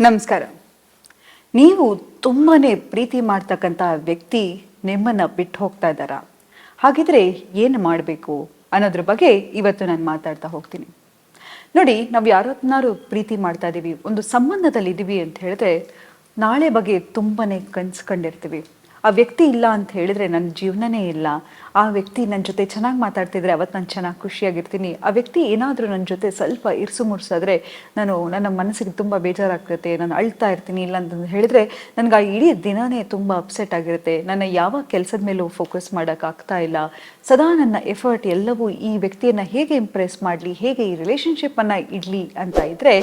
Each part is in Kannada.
ನಮಸ್ಕಾರ. ನೀವು ತುಂಬಾನೇ ಪ್ರೀತಿ ಮಾಡ್ತಕ್ಕಂಥ ವ್ಯಕ್ತಿ ನಿಮ್ಮನ್ನ ಬಿಟ್ಟು ಹೋಗ್ತಾ ಇದ್ದಾರಾ? ಹಾಗಿದ್ರೆ ಏನು ಮಾಡಬೇಕು ಅನ್ನೋದ್ರ ಬಗ್ಗೆ ಇವತ್ತು ನಾನು ಮಾತಾಡ್ತಾ ಹೋಗ್ತೀನಿ. ನೋಡಿ, ನಾವು ಯಾರನ್ನಾರು ಪ್ರೀತಿ ಮಾಡ್ತಾ ಇದ್ದೀವಿ, ಒಂದು ಸಂಬಂಧದಲ್ಲಿ ಇದ್ದೀವಿ ಅಂತ ಹೇಳಿದ್ರೆ ನಾಳೆ ಬಗ್ಗೆ ತುಂಬಾನೇ ಕನ್ಸು ಕಂಡಿರ್ತೀವಿ. ಆ ವ್ಯಕ್ತಿ ಇಲ್ಲ ಅಂತ ಹೇಳಿದ್ರೆ ನನ್ನ ಜೀವನನೇ ಇಲ್ಲ. ಆ ವ್ಯಕ್ತಿ ನನ್ನ ಜೊತೆ ಚೆನ್ನಾಗಿ ಮಾತಾಡ್ತಿದ್ರೆ ಅವತ್ತು ನಾನು ಚೆನ್ನಾಗಿ ಖುಷಿಯಾಗಿರ್ತೀನಿ. ಆ ವ್ಯಕ್ತಿ ಏನಾದರೂ ನನ್ನ ಜೊತೆ ಸ್ವಲ್ಪ ಇರಿಸು ಮುರ್ಸಾದ್ರೆ ನನ್ನ ಮನಸ್ಸಿಗೆ ತುಂಬ ಬೇಜಾರಾಗ್ತೈತೆ, ನಾನು ಅಳ್ತಾ ಇರ್ತೀನಿ. ಇಲ್ಲ ಅಂತಂದು ಹೇಳಿದ್ರೆ ನನಗೆ ಆ ಇಡೀ ದಿನವೇ ತುಂಬ ಅಪ್ಸೆಟ್ ಆಗಿರುತ್ತೆ. ನನ್ನ ಯಾವ ಕೆಲಸದ ಮೇಲೂ ಫೋಕಸ್ ಮಾಡೋಕ್ಕಾಗ್ತಾ ಇಲ್ಲ. ಸದಾ ನನ್ನ ಎಫರ್ಟ್ ಎಲ್ಲವೂ ಈ ವ್ಯಕ್ತಿಯನ್ನು ಹೇಗೆ ಇಂಪ್ರೆಸ್ ಮಾಡಲಿ, ಹೇಗೆ ಈ ರಿಲೇಷನ್ಶಿಪ್ಪನ್ನು ಇಡಲಿ ಅಂತ ಇದ್ದರೆ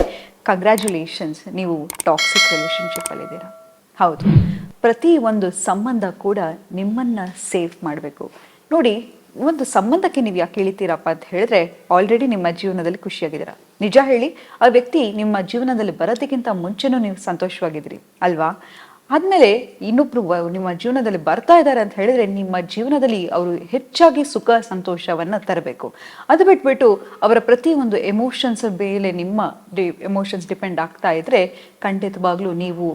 ಕಂಗ್ರ್ಯಾಚುಲೇಷನ್ಸ್, ನೀವು ಟಾಕ್ಸಿಕ್ ರಿಲೇಷನ್ಶಿಪ್ಪಲ್ಲಿದ್ದೀರಾ. ಹೌದು, ಪ್ರತಿ ಒಂದು ಸಂಬಂಧ ಕೂಡ ನಿಮ್ಮನ್ನು ಸೇವ್ ಮಾಡಬೇಕು. ನೋಡಿ, ಒಂದು ಸಂಬಂಧಕ್ಕೆ ನೀವು ಯಾಕೆ ಇಳಿತೀರಪ್ಪ ಅಂತ ಹೇಳಿದ್ರೆ ಆಲ್ರೆಡಿ ನಿಮ್ಮ ಜೀವನದಲ್ಲಿ ಖುಷಿಯಾಗಿದ್ದೀರಾ. ನಿಜ ಹೇಳಿ, ಆ ವ್ಯಕ್ತಿ ನಿಮ್ಮ ಜೀವನದಲ್ಲಿ ಬರೋದಕ್ಕಿಂತ ಮುಂಚೆನೂ ನೀವು ಸಂತೋಷವಾಗಿದ್ದೀರಿ ಅಲ್ವಾ? ಆದಮೇಲೆ ಇನ್ನೊಬ್ರು ನಿಮ್ಮ ಜೀವನದಲ್ಲಿ ಬರ್ತಾ ಇದ್ದಾರೆ ಅಂತ ಹೇಳಿದ್ರೆ ನಿಮ್ಮ ಜೀವನದಲ್ಲಿ ಅವರು ಹೆಚ್ಚಾಗಿ ಸುಖ ಸಂತೋಷವನ್ನು ತರಬೇಕು. ಅದು ಬಿಟ್ಬಿಟ್ಟು ಅವರ ಪ್ರತಿಯೊಂದು ಎಮೋಷನ್ಸ್ ಮೇಲೆ ನಿಮ್ಮ ಎಮೋಷನ್ಸ್ ಡಿಪೆಂಡ್ ಆಗ್ತಾ ಇದ್ರೆ ಖಂಡಿತವಾಗ್ಲೂ ನೀವು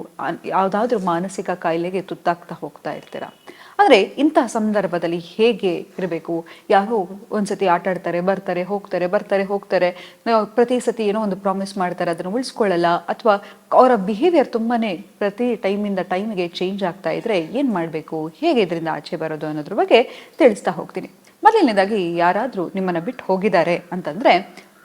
ಯಾವುದಾದ್ರೂ ಮಾನಸಿಕ ಕಾಯಿಲೆಗೆ ತುತ್ತಾಗ್ತಾ ಹೋಗ್ತಾ ಇರ್ತೀರ. ಆದರೆ ಇಂತಹ ಸಂದರ್ಭದಲ್ಲಿ ಹೇಗೆ ಇರಬೇಕು? ಯಾರೋ ಒಂದ್ಸತಿ ಆಟ ಆಡ್ತಾರೆ, ಬರ್ತಾರೆ ಹೋಗ್ತಾರೆ, ಬರ್ತಾರೆ ಹೋಗ್ತಾರೆ, ಪ್ರತಿ ಸತಿ ಏನೋ ಒಂದು ಪ್ರಾಮಿಸ್ ಮಾಡ್ತಾರೆ, ಅದನ್ನು ಉಳಿಸ್ಕೊಳ್ಳಲ್ಲ, ಅಥವಾ ಅವರ ಬಿಹೇವಿಯರ್ ತುಂಬಾನೇ ಪ್ರತಿ ಟೈಮಿಗೆ ಚೇಂಜ್ ಆಗ್ತಾ ಇದ್ರೆ ಏನು ಮಾಡಬೇಕು, ಹೇಗೆ ಇದರಿಂದ ಆಚೆ ಬರೋದು ಅನ್ನೋದ್ರ ಬಗ್ಗೆ ತಿಳಿಸ್ತಾ ಹೋಗ್ತೀನಿ. ಮೊದಲನೇದಾಗಿ, ಯಾರಾದರೂ ನಿಮ್ಮನ್ನು ಬಿಟ್ಟು ಹೋಗಿದ್ದಾರೆ ಅಂತಂದರೆ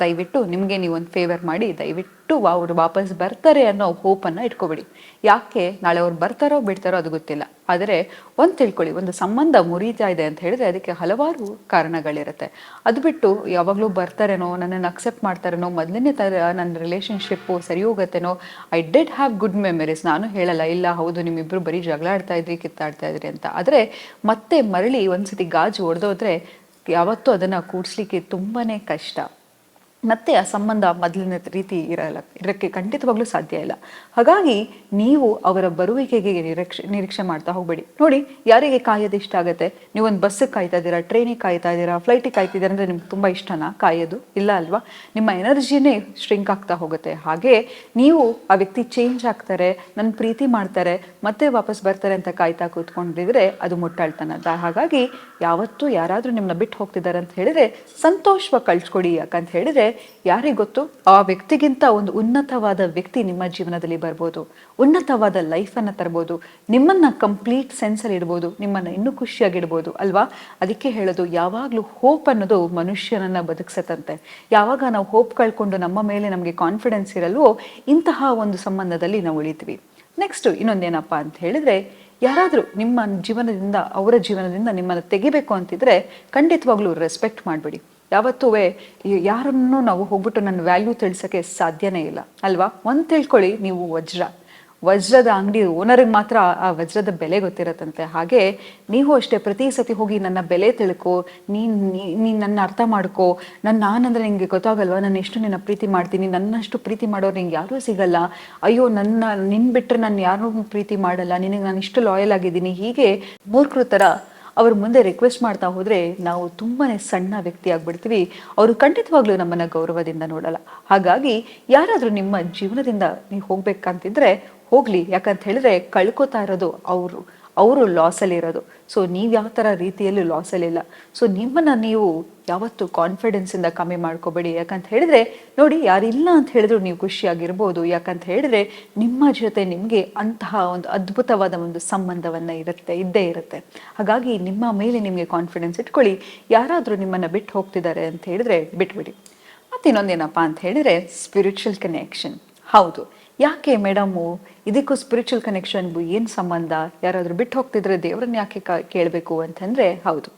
ದಯವಿಟ್ಟು ನಿಮಗೆ ನೀವೊಂದು ಫೇವರ್ ಮಾಡಿ, ದಯವಿಟ್ಟು ಅವರು ವಾಪಸ್ ಬರ್ತಾರೆ ಅನ್ನೋ ಹೋಪನ್ನು ಇಟ್ಕೊಬೇಡಿ. ಯಾಕೆ, ನಾಳೆ ಅವ್ರು ಬರ್ತಾರೋ ಬಿಡ್ತಾರೋ ಅದು ಗೊತ್ತಿಲ್ಲ. ಆದರೆ ಒಂದು ತಿಳ್ಕೊಳ್ಳಿ, ಒಂದು ಸಂಬಂಧ ಮುರಿತಾ ಇದೆ ಅಂತ ಹೇಳಿದ್ರೆ ಅದಕ್ಕೆ ಹಲವಾರು ಕಾರಣಗಳಿರುತ್ತೆ. ಅದು ಬಿಟ್ಟು ಯಾವಾಗಲೂ ಬರ್ತಾರೇನೋ, ನನ್ನನ್ನು ಅಕ್ಸೆಪ್ಟ್ ಮಾಡ್ತಾರೇನೋ, ಮೊದಲನೇ ಥರ ನನ್ನ ರಿಲೇಷನ್ಶಿಪ್ಪು ಸರಿ ಹೋಗುತ್ತೇನೋ, I did have good memories, ನಾನು ಹೇಳಲ್ಲ, ಇಲ್ಲ ಹೌದು ನಿಮ್ಮಿಬ್ಬರು ಬರೀ ಜಗಳ ಆಡ್ತಾ ಇದ್ರಿ, ಕಿತ್ತಾಡ್ತಾ ಇದ್ರಿ ಅಂತ. ಆದರೆ ಮತ್ತೆ ಮರಳಿ ಒಂದ್ಸತಿ ಗಾಜು ಹೊಡೆದೋದ್ರೆ ಯಾವತ್ತೂ ಅದನ್ನು ಕೂಡಿಸ್ಲಿಕ್ಕೆ ತುಂಬಾ ಕಷ್ಟ. ಮತ್ತೆ ಆ ಸಂಬಂಧ ಮೊದಲಿನ ರೀತಿ ಇರೋಕ್ಕೆ ಖಂಡಿತವಾಗ್ಲೂ ಸಾಧ್ಯ ಇಲ್ಲ. ಹಾಗಾಗಿ ನೀವು ಅವರ ಬರುವಿಕೆಗೆ ನಿರೀಕ್ಷೆ ಮಾಡ್ತಾ ಹೋಗ್ಬೇಡಿ. ನೋಡಿ, ಯಾರಿಗೆ ಕಾಯೋದು ಇಷ್ಟ ಆಗುತ್ತೆ? ನೀವೊಂದು ಬಸ್ಸಿಗೆ ಕಾಯ್ತಾ ಇದ್ದೀರಾ, ಟ್ರೈನಿಗೆ ಕಾಯ್ತಾ ಇದ್ದೀರಾ, ಫ್ಲೈಟಿಗೆ ಕಾಯ್ತಿದ್ದೀರಾ ಅಂದರೆ ನಿಮ್ಗೆ ತುಂಬ ಇಷ್ಟನಾ ಕಾಯೋದು? ಇಲ್ಲ ಅಲ್ವಾ? ನಿಮ್ಮ ಎನರ್ಜಿನೇ ಶ್ರಿಂಕ್ ಆಗ್ತಾ ಹೋಗುತ್ತೆ. ಹಾಗೆ ನೀವು ಆ ವ್ಯಕ್ತಿ ಚೇಂಜ್ ಆಗ್ತಾರೆ, ನನ್ನ ಪ್ರೀತಿ ಮಾಡ್ತಾರೆ, ಮತ್ತೆ ವಾಪಸ್ ಬರ್ತಾರೆ ಅಂತ ಕಾಯ್ತಾ ಕೂತ್ಕೊಂಡಿದ್ರೆ ಅದು ಮುಟ್ಟಾಳ್ತನ. ಹಾಗಾಗಿ ಯಾವತ್ತೂ ಯಾರಾದರೂ ನಿಮ್ಮನ್ನ ಬಿಟ್ಟು ಹೋಗ್ತಿದ್ದಾರೆ ಅಂತ ಹೇಳಿದ್ರೆ ಸಂತೋಷವಾಗಿ ಕಳ್ಸ್ಕೊಡಿ. ಯಾಕಂತ ಹೇಳಿದ್ರೆ ಯಾರಿಗೆ ಗೊತ್ತು, ಆ ವ್ಯಕ್ತಿಗಿಂತ ಒಂದು ಉನ್ನತವಾದ ವ್ಯಕ್ತಿ ನಿಮ್ಮ ಜೀವನದಲ್ಲಿ ಬರ್ಬೋದು, ಉನ್ನತವಾದ ಲೈಫನ್ನು ತರ್ಬೋದು, ನಿಮ್ಮನ್ನ ಕಂಪ್ಲೀಟ್ ಸೆನ್ಸಲ್ಲಿ ಇಡ್ಬೋದು, ನಿಮ್ಮನ್ನ ಇನ್ನೂ ಖುಷಿಯಾಗಿಡ್ಬೋದು ಅಲ್ವಾ? ಅದಕ್ಕೆ ಹೇಳೋದು, ಯಾವಾಗಲೂ ಹೋಪ್ ಅನ್ನೋದು ಮನುಷ್ಯನನ್ನ ಬದುಕ್ಸತ್ತಂತೆ. ಯಾವಾಗ ನಾವು ಹೋಪ್ ಕಳ್ಕೊಂಡು ನಮ್ಮ ಮೇಲೆ ನಮಗೆ ಕಾನ್ಫಿಡೆನ್ಸ್ ಇರಲ್ವೋ ಇಂತಹ ಒಂದು ಸಂಬಂಧದಲ್ಲಿ ನಾವು ಉಳಿತೀವಿ. ನೆಕ್ಸ್ಟ್ ಇನ್ನೊಂದೇನಪ್ಪ ಅಂತ ಹೇಳಿದ್ರೆ, ಯಾರಾದರೂ ನಿಮ್ಮ ಜೀವನದಿಂದ ಅವರ ಜೀವನದಿಂದ ನಿಮ್ಮನ್ನು ತೆಗಿಬೇಕು ಅಂತಿದ್ರೆ ಖಂಡಿತವಾಗ್ಲೂ ರೆಸ್ಪೆಕ್ಟ್ ಮಾಡಬೇಡಿ. ಯಾವತ್ತೂ ಯಾರನ್ನು ನಾವು ಹೋಗ್ಬಿಟ್ಟು ನನ್ನ ವ್ಯಾಲ್ಯೂ ತಿಳಿಸೋಕ್ಕೆ ಸಾಧ್ಯನೇ ಇಲ್ಲ ಅಲ್ವಾ? ಒಂದು ತಿಳ್ಕೊಳ್ಳಿ, ನೀವು ವಜ್ರದ ಅಂಗಡಿ ಓನರಿಗೆ ಮಾತ್ರ ಆ ವಜ್ರದ ಬೆಲೆ ಗೊತ್ತಿರತ್ತಂತೆ. ಹಾಗೆ ನೀವು ಅಷ್ಟೇ, ಪ್ರತಿ ಸತಿ ಹೋಗಿ ನನ್ನ ಬೆಲೆ ತಿಳ್ಕೊ, ನೀನು ನನ್ನ ಅರ್ಥ ಮಾಡ್ಕೊ, ನಾನಂದ್ರೆ ನಿಂಗೆ ಗೊತ್ತಾಗಲ್ವಾ, ನಾನು ಎಷ್ಟು ನಿನ್ನ ಪ್ರೀತಿ ಮಾಡ್ತೀನಿ, ನನ್ನಷ್ಟು ಪ್ರೀತಿ ಮಾಡೋರು ನಿಂಗೆ ಯಾರೂ ಸಿಗಲ್ಲ, ಅಯ್ಯೋ ನಿನ್ನ ಬಿಟ್ಟರೆ ನಾನು ಯಾರೂ ಪ್ರೀತಿ ಮಾಡಲ್ಲ, ನಿನಗೆ ನಾನು ಇಷ್ಟು ಲಾಯಲ್ ಆಗಿದ್ದೀನಿ, ಹೀಗೆ ಮೂರ್ಖರ ಥರ ಅವ್ರ ಮುಂದೆ ರಿಕ್ವೆಸ್ಟ್ ಮಾಡ್ತಾ ಹೋದರೆ ನಾವು ತುಂಬಾ ಸಣ್ಣ ವ್ಯಕ್ತಿ ಆಗ್ಬಿಡ್ತೀವಿ. ಅವರು ಖಂಡಿತವಾಗ್ಲೂ ನಮ್ಮನ್ನು ಗೌರವದಿಂದ ನೋಡಲ್ಲ. ಹಾಗಾಗಿ ಯಾರಾದರೂ ನಿಮ್ಮ ಜೀವನದಿಂದ ನೀವು ಹೋಗ್ಬೇಕಂತಿದ್ರೆ ಹೋಗ್ಲಿ. ಯಾಕಂತ ಹೇಳಿದ್ರೆ ಕಳ್ಕೊತಾ ಇರೋದು ಅವರು ಲಾಸಲ್ಲಿರೋದು. ಸೊ ನೀವು ಯಾವ ಥರ ರೀತಿಯಲ್ಲೂ ಲಾಸಲ್ಲಿಲ್ಲ. ಸೊ ನಿಮ್ಮನ್ನು ನೀವು ಯಾವತ್ತೂ ಕಾನ್ಫಿಡೆನ್ಸಿಂದ ಕಮ್ಮಿ ಮಾಡ್ಕೋಬೇಡಿ. ಯಾಕಂತ ಹೇಳಿದ್ರೆ ನೋಡಿ, ಯಾರಿಲ್ಲ ಅಂತ ಹೇಳಿದ್ರು ನೀವು ಖುಷಿಯಾಗಿರ್ಬೋದು. ಯಾಕಂತ ಹೇಳಿದ್ರೆ ನಿಮ್ಮ ಜೊತೆ ನಿಮಗೆ ಅಂತಹ ಒಂದು ಅದ್ಭುತವಾದ ಒಂದು ಸಂಬಂಧವನ್ನು ಇದ್ದೇ ಇರುತ್ತೆ. ಹಾಗಾಗಿ ನಿಮ್ಮ ಮೇಲೆ ನಿಮಗೆ ಕಾನ್ಫಿಡೆನ್ಸ್ ಇಟ್ಕೊಳ್ಳಿ. ಯಾರಾದರೂ ನಿಮ್ಮನ್ನು ಬಿಟ್ಟು ಹೋಗ್ತಿದ್ದಾರೆ ಅಂತ ಹೇಳಿದ್ರೆ ಬಿಟ್ಬಿಡಿ. ಮತ್ತು ಇನ್ನೊಂದೇನಪ್ಪ ಅಂತ ಹೇಳಿದ್ರೆ ಸ್ಪಿರಿಚುವಲ್ ಕನೆಕ್ಷನ್. ಹೌದು, ಯಾಕೆ ಮೇಡಮು ಇದಕ್ಕೂ ಸ್ಪಿರಿಚುವಲ್ ಕನೆಕ್ಷನ್ಗೂ ಏನು ಸಂಬಂಧ? ಯಾರಾದರೂ ಬಿಟ್ಟು ಹೋಗ್ತಿದ್ರೆ ದೇವರನ್ನ ಯಾಕೆ ಕೇಳಬೇಕು ಅಂತಂದರೆ, ಹೌದು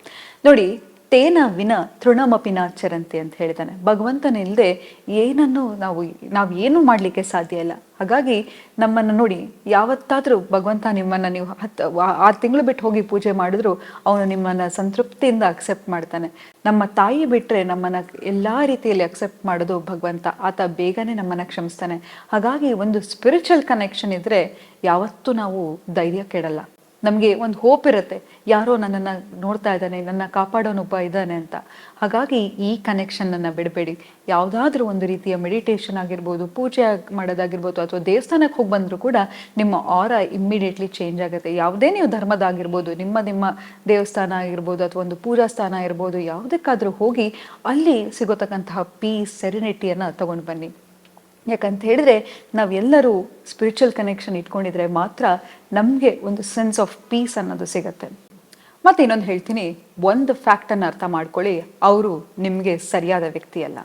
ನೋಡಿ, ತೇನ ವಿನ ತೃಣಮಪಿನ ಚರಂತಿ ಅಂತ ಹೇಳಿದಾನೆ. ಭಗವಂತನಿಲ್ಲದೆ ಏನನ್ನು ನಾವು ಏನು ಮಾಡಲಿಕ್ಕೆ ಸಾಧ್ಯ ಇಲ್ಲ. ಹಾಗಾಗಿ ನಮ್ಮನ್ನು ನೋಡಿ, ಯಾವತ್ತಾದರೂ ಭಗವಂತ ನಿಮ್ಮನ್ನು ನೀವು 6 ತಿಂಗಳು ಬಿಟ್ಟು ಹೋಗಿ ಪೂಜೆ ಮಾಡಿದ್ರು ಅವನು ನಿಮ್ಮನ್ನು ಸಂತೃಪ್ತಿಯಿಂದ ಅಕ್ಸೆಪ್ಟ್ ಮಾಡ್ತಾನೆ. ನಮ್ಮ ತಾಯಿ ಬಿಟ್ಟರೆ ನಮ್ಮನ್ನು ಎಲ್ಲ ರೀತಿಯಲ್ಲಿ ಅಕ್ಸೆಪ್ಟ್ ಮಾಡೋದು ಭಗವಂತ. ಆತ ಬೇಗನೆ ನಮ್ಮನ್ನು ಕ್ಷಮಿಸ್ತಾನೆ. ಹಾಗಾಗಿ ಒಂದು ಸ್ಪಿರಿಚುವಲ್ ಕನೆಕ್ಷನ್ ಇದ್ದರೆ ಯಾವತ್ತೂ ನಾವು ಧೈರ್ಯ ಕೆಡಲ್ಲ. ನಮಗೆ ಒಂದು ಹೋಪ್ ಇರುತ್ತೆ, ಯಾರೋ ನನ್ನನ್ನು ನೋಡ್ತಾ ಇದ್ದಾನೆ, ನನ್ನ ಕಾಪಾಡೋನೊಬ್ಬ ಇದ್ದಾನೆ ಅಂತ. ಹಾಗಾಗಿ ಈ ಕನೆಕ್ಷನನ್ನು ಬಿಡಬೇಡಿ. ಯಾವುದಾದ್ರೂ ಒಂದು ರೀತಿಯ ಮೆಡಿಟೇಷನ್ ಆಗಿರ್ಬೋದು, ಪೂಜೆ ಮಾಡೋದಾಗಿರ್ಬೋದು, ಅಥವಾ ದೇವಸ್ಥಾನಕ್ಕೆ ಹೋಗಿ ಬಂದರೂ ಕೂಡ ನಿಮ್ಮ ಆರಾ ಇಮ್ಮಿಡಿಯೇಟ್ಲಿ ಚೇಂಜ್ ಆಗುತ್ತೆ. ಯಾವುದೇ ನೀವು ಧರ್ಮದಾಗಿರ್ಬೋದು, ನಿಮ್ಮ ದೇವಸ್ಥಾನ ಆಗಿರ್ಬೋದು ಅಥವಾ ಒಂದು ಪೂಜಾ ಸ್ಥಾನ ಇರ್ಬೋದು, ಯಾವುದಕ್ಕಾದರೂ ಹೋಗಿ ಅಲ್ಲಿ ಸಿಗೋತಕ್ಕಂತಹ ಪೀಸ್, ಸೆರೆನಿಟಿಯನ್ನು ತಗೊಂಡು ಬನ್ನಿ. ಯಾಕಂತ ಹೇಳಿದ್ರೆ ನಾವೆಲ್ಲರೂ ಸ್ಪಿರಿಚುವಲ್ ಕನೆಕ್ಷನ್ ಇಟ್ಕೊಂಡಿದ್ರೆ ಮಾತ್ರ ನಮಗೆ ಒಂದು ಸೆನ್ಸ್ ಆಫ್ ಪೀಸ್ ಅನ್ನೋದು ಸಿಗತ್ತೆ. ಮತ್ತೆ ಇನ್ನೊಂದು ಹೇಳ್ತೀನಿ, ಒಂದು ಫ್ಯಾಕ್ಟನ್ನು ಅರ್ಥ ಮಾಡ್ಕೊಳ್ಳಿ, ಅವರು ನಿಮಗೆ ಸರಿಯಾದ ವ್ಯಕ್ತಿ ಅಲ್ಲ.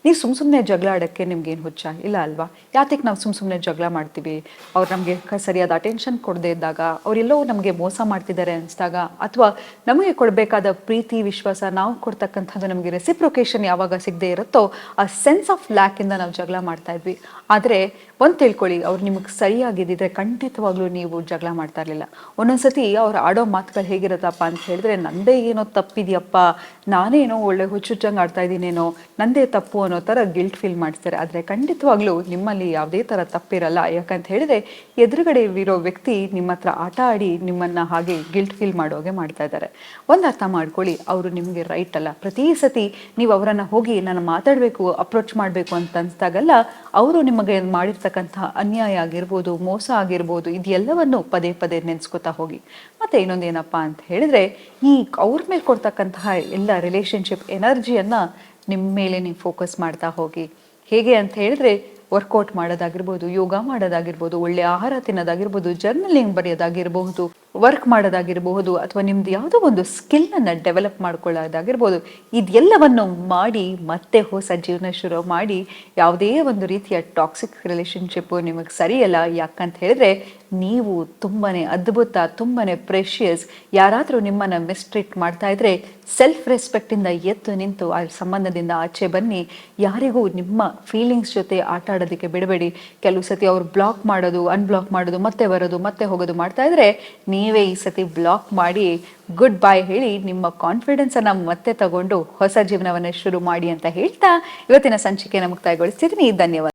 ನೀವು ಸುಮ್ಮನೆ ಜಗಳ ಆಡೋಕ್ಕೆ ನಿಮ್ಗೇನು ಹುಚ್ಚ ಇಲ್ಲ ಅಲ್ವಾ? ಯಾತಕ್ಕೆ ನಾವು ಸುಮ್ಮನೆ ಜಗಳ ಮಾಡ್ತೀವಿ? ಅವ್ರು ನಮಗೆ ಸರಿಯಾದ ಅಟೆನ್ಷನ್ ಕೊಡದೇ ಇದ್ದಾಗ, ಅವರೆಲ್ಲೋ ನಮಗೆ ಮೋಸ ಮಾಡ್ತಿದ್ದಾರೆ ಅನಿಸಿದಾಗ, ಅಥವಾ ನಮಗೆ ಕೊಡಬೇಕಾದ ಪ್ರೀತಿ ವಿಶ್ವಾಸ ನಾವು ಕೊಡ್ತಕ್ಕಂಥದ್ದು ನಮಗೆ ರೆಸಿಪ್ರೊಕೇಶನ್ ಯಾವಾಗ ಸಿಗದೆ ಇರುತ್ತೋ ಆ ಸೆನ್ಸ್ ಆಫ್ ಲ್ಯಾಕಿಂದ ನಾವು ಜಗಳ ಮಾಡ್ತಾ ಇದ್ವಿ. ಆದರೆ ಒಂದು ತಿಳ್ಕೊಳ್ಳಿ, ಅವ್ರು ನಿಮಗೆ ಸರಿಯಾಗಿದ್ದಿದ್ರೆ ಖಂಡಿತವಾಗ್ಲೂ ನೀವು ಜಗಳ ಮಾಡ್ತಾ ಇರಲಿಲ್ಲ. ಒಂದೊಂದ್ಸತಿ ಅವ್ರು ಆಡೋ ಮಾತುಗಳು ಹೇಗಿರುತ್ತಪ್ಪ ಅಂತ ಹೇಳಿದ್ರೆ, ನಂದೇ ಏನೋ ತಪ್ಪಿದೆಯಪ್ಪ, ನಾನೇನೋ ಒಳ್ಳೆ ಹುಚ್ಚುಚ್ಚಂಗೆ ಆಡ್ತಾ ಇದ್ದೀನೇನೋ, ನಂದೇ ತಪ್ಪು ಅನ್ನೋ ಥರ ಗಿಲ್ಟ್ ಫೀಲ್ ಮಾಡ್ತಾರೆ. ಆದರೆ ಖಂಡಿತವಾಗ್ಲೂ ನಿಮ್ಮಲ್ಲಿ ಯಾವುದೇ ಥರ ತಪ್ಪಿರಲ್ಲ. ಯಾಕಂತ ಹೇಳಿದ್ರೆ ಎದುರುಗಡೆ ಇರೋ ವ್ಯಕ್ತಿ ನಿಮ್ಮ ಹತ್ರ ಆಟ ಆಡಿ ನಿಮ್ಮನ್ನು ಹಾಗೆ ಗಿಲ್ಟ್ ಫೀಲ್ ಮಾಡೋಗೆ ಮಾಡ್ತಾ ಇದ್ದಾರೆ. ಒಂದು ಅರ್ಥ ಮಾಡ್ಕೊಳ್ಳಿ, ಅವರು ನಿಮಗೆ ರೈಟ್ ಅಲ್ಲ. ಪ್ರತಿ ಸತಿ ನೀವು ಅವರನ್ನು ಹೋಗಿ ನಾನು ಮಾತಾಡಬೇಕು, ಅಪ್ರೋಚ್ ಮಾಡಬೇಕು ಅಂತ ಅನಿಸ್ದಾಗಲ್ಲ, ಅವರು ನಿಮಗೆ ಮಾಡಿರ್ತಕ್ಕಂತಹ ಅನ್ಯಾಯ ಆಗಿರ್ಬೋದು, ಮೋಸ ಆಗಿರ್ಬೋದು, ಇದೆಲ್ಲವನ್ನು ಪದೇ ಪದೇ ನೆನೆಸ್ಕೊತಾ ಹೋಗಿ. ಮತ್ತು ಇನ್ನೊಂದೇನಪ್ಪ ಅಂತ ಹೇಳಿದ್ರೆ, ಈ ಅವ್ರ ಮೇಲೆ ಕೊಡ್ತಕ್ಕಂತಹ ಎಲ್ಲ ರಿಲೇಷನ್ಶಿಪ್ ಎನರ್ಜಿಯನ್ನು ನಿಮ್ಮ ಮೇಲೆ ನೀವು ಫೋಕಸ್ ಮಾಡ್ತಾ ಹೋಗಿ. ಹೇಗೆ ಅಂತ ಹೇಳಿದ್ರೆ, ವರ್ಕೌಟ್ ಮಾಡೋದಾಗಿರ್ಬೋದು, ಯೋಗ ಮಾಡೋದಾಗಿರ್ಬೋದು, ಒಳ್ಳೆ ಆಹಾರ ತಿನ್ನೋದಾಗಿರ್ಬೋದು, ಜರ್ನಲಿಂಗ್ ಬರೆಯೋದಾಗಿರ್ಬಹುದು, ವರ್ಕ್ ಮಾಡೋದಾಗಿರಬಹುದು, ಅಥವಾ ನಿಮ್ದು ಯಾವುದೋ ಒಂದು ಸ್ಕಿಲ್ಲನ್ನು ಡೆವಲಪ್ ಮಾಡ್ಕೊಳ್ಳೋದಾಗಿರ್ಬೋದು, ಇದೆಲ್ಲವನ್ನು ಮಾಡಿ ಮತ್ತೆ ಹೊಸ ಜೀವನ ಶುರು ಮಾಡಿ. ಯಾವುದೇ ಒಂದು ರೀತಿಯ ಟಾಕ್ಸಿಕ್ ರಿಲೇಷನ್ಶಿಪ್ಪು ನಿಮಗೆ ಸರಿಯಲ್ಲ. ಯಾಕಂತ ಹೇಳಿದ್ರೆ ನೀವು ತುಂಬಾ ಅದ್ಭುತ, ತುಂಬಾ ಪ್ರೆಷಿಯಸ್. ಯಾರಾದರೂ ನಿಮ್ಮನ್ನು ಮಿಸ್ಟ್ರೀಟ್ ಮಾಡ್ತಾ ಇದ್ರೆ ಸೆಲ್ಫ್ ರೆಸ್ಪೆಕ್ಟಿಂದ ಎದ್ದು ನಿಂತು ಆ ಸಂಬಂಧದಿಂದ ಆಚೆ ಬನ್ನಿ. ಯಾರಿಗೂ ನಿಮ್ಮ ಫೀಲಿಂಗ್ಸ್ ಜೊತೆ ಆಟ ಆಡೋದಕ್ಕೆ ಬಿಡಬೇಡಿ. ಕೆಲವು ಸತಿ ಅವ್ರು ಬ್ಲಾಕ್ ಮಾಡೋದು, ಅನ್ಬ್ಲಾಕ್ ಮಾಡೋದು, ಮತ್ತೆ ಬರೋದು, ಮತ್ತೆ ಹೋಗೋದು ಮಾಡ್ತಾ ಇದ್ರೆ ನೀವೇ ಈ ಸತಿ ಬ್ಲಾಕ್ ಮಾಡಿ ಗುಡ್ ಬೈ ಹೇಳಿ ನಿಮ್ಮ ಕಾನ್ಫಿಡೆನ್ಸನ್ನು ಮತ್ತೆ ತಗೊಂಡು ಹೊಸ ಜೀವನವನ್ನು ಶುರು ಮಾಡಿ ಅಂತ ಹೇಳ್ತಾ ಇವತ್ತಿನ ಸಂಚಿಕೆಯನ್ನು ಮುಕ್ತಾಯಗೊಳಿಸ್ತಿದ್ದೀನಿ. ಧನ್ಯವಾದ.